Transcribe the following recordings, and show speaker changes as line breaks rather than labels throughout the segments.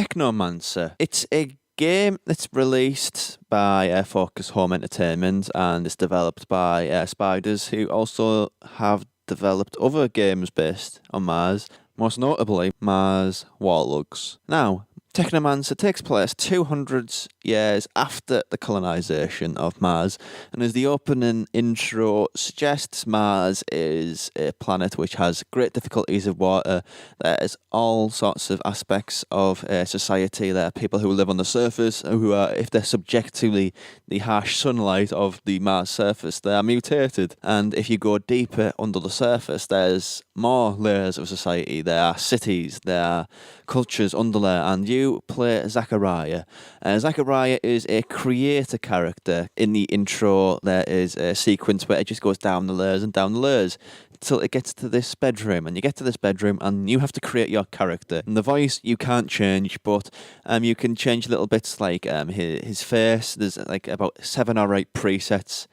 Technomancer. It's a game that's released by Focus Home Entertainment and it's developed by Spiders, who also have developed other games based on Mars, most notably Mars Warlogs. Now, Technomancer takes place 200 years after the colonization of Mars, and as the opening intro suggests, Mars is a planet which has great difficulties of water. There's all sorts of aspects of society. There are people who live on the surface who are, if they're subject to the harsh sunlight of the Mars surface, they are mutated. And if you go deeper under the surface, there's more layers of society. There are cities, there are cultures under there, and you play Zachariah. Zachariah is a creator character. In the intro, there is a sequence where it just goes down the layers and down the layers until it gets to this bedroom, and you get to this bedroom and you have to create your character. And the voice you can't change, but you can change little bits like his face. There's like about 7 or 8 presets.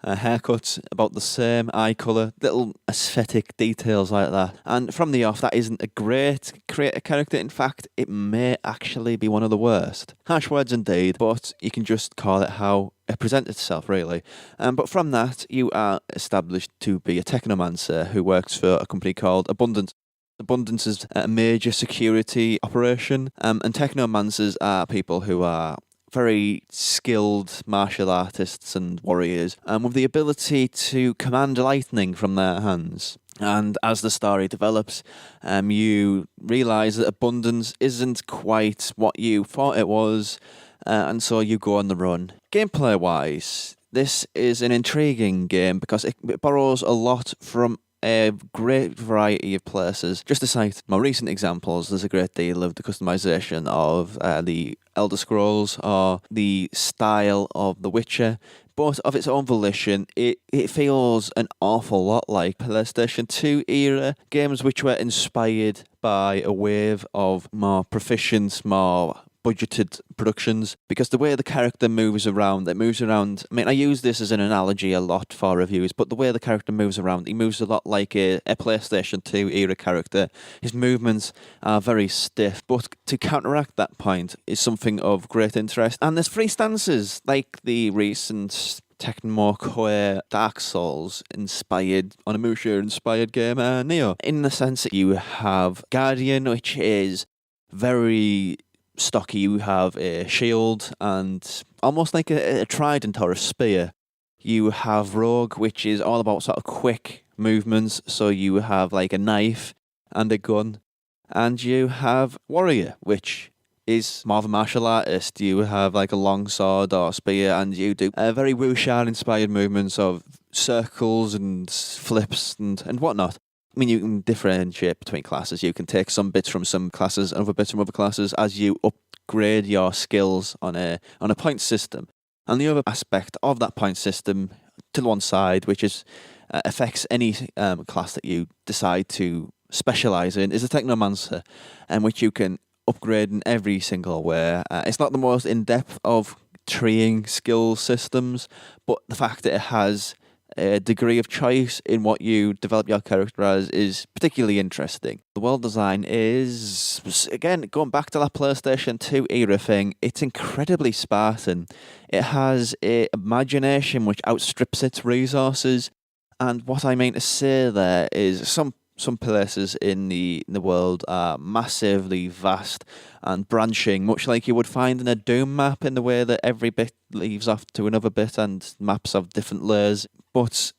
Haircuts about the same, eye colour, little aesthetic details like that. And from the off, that isn't a great creator character. In fact, it may actually be one of the worst. Harsh words indeed, but you can just call it how it presents itself, really. But from that, you are established to be a technomancer who works for a company called Abundance. Abundance is a major security operation, and technomancers are people who are very skilled martial artists and warriors, with the ability to command lightning from their hands. And as the story develops, you realise that Abundance isn't quite what you thought it was, and so you go on the run. Gameplay-wise, this is an intriguing game because it borrows a lot from a great variety of places. Just to cite more recent examples, there's a great deal of the customization of the Elder Scrolls or the style of The Witcher, but of its own volition, it feels an awful lot like PlayStation 2 era games which were inspired by a wave of more proficient, more budgeted productions, because the way the character moves around, I mean, I use this as an analogy a lot for reviews, but the way the character moves around, he moves a lot like a PlayStation 2 era character. His movements are very stiff, but to counteract that point is something of great interest. And there's free stances, like the recent Technomancer Dark Souls inspired, Onimusha inspired game Neo, in the sense that you have Guardian, which is very stocky. You have a shield and almost like a trident or a spear. You have Rogue, which is all about sort of quick movements, so you have like a knife and a gun. And you have Warrior, which is more of a martial artist. You have like a long sword or spear, and you do very wuxia inspired movements of circles and flips and whatnot. I mean, you can differentiate between classes. You can take some bits from some classes and other bits from other classes as you upgrade your skills on a point system. And the other aspect of that point system to one side, which is affects any class that you decide to specialise in, is a Technomancer, which you can upgrade in every single way. It's not the most in-depth of treeing skill systems, but the fact that it has a degree of choice in what you develop your character as is particularly interesting. The world design is, again, going back to that PlayStation 2 era thing, it's incredibly Spartan. It has an imagination which outstrips its resources, and what I mean to say there is some places in the world are massively vast and branching, much like you would find in a Doom map, in the way that every bit leads off to another bit and maps have different layers. But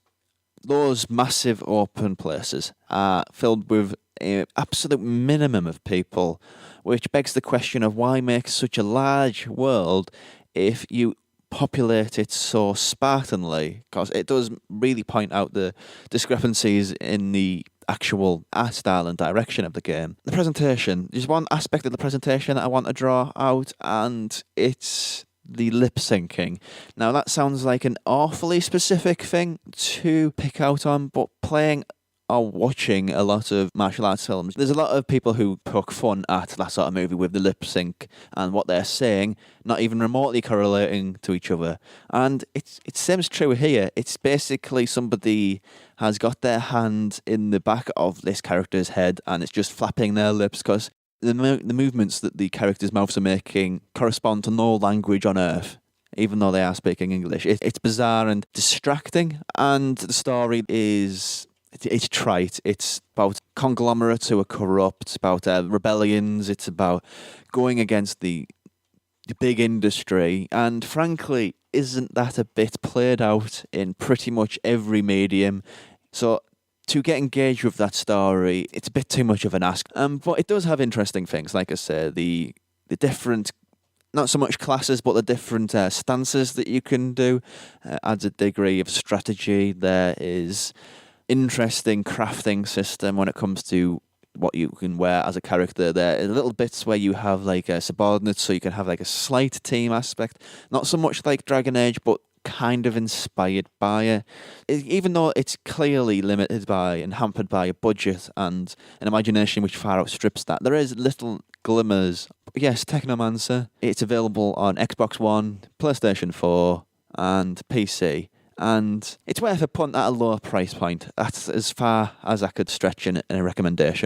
those massive open places are filled with an absolute minimum of people, which begs the question of why make such a large world if you populate it so spartanly, because it does really point out the discrepancies in the actual art style and direction of the game. The presentation, there's one aspect of the presentation that I want to draw out, and it's the lip syncing. Now that sounds like an awfully specific thing to pick out on, but playing or watching a lot of martial arts films, there's a lot of people who poke fun at that sort of movie with the lip sync and what they're saying not even remotely correlating to each other. And it seems true here. It's basically somebody has got their hand in the back of this character's head and it's just flapping their lips, because The movements that the characters' mouths are making correspond to no language on Earth, even though they are speaking English. It's bizarre and distracting, and the story is it's trite. It's about conglomerates who are corrupt. It's about rebellions. It's about going against the big industry, and frankly, isn't that a bit played out in pretty much every medium? So to get engaged with that story, it's a bit too much of an ask. But it does have interesting things, like I say, the different, not so much classes, but the different stances that you can do adds a degree of strategy. There is interesting crafting system when it comes to what you can wear as a character. There are little bits where you have like subordinates, so you can have like a slight team aspect. Not so much like Dragon Age, but kind of inspired by it. Even though it's clearly limited by and hampered by a budget and an imagination which far outstrips that, there is little glimmers. Yes, Technomancer. It's available on Xbox One, PlayStation 4, and PC. And it's worth a punt at a lower price point. That's as far as I could stretch in a recommendation.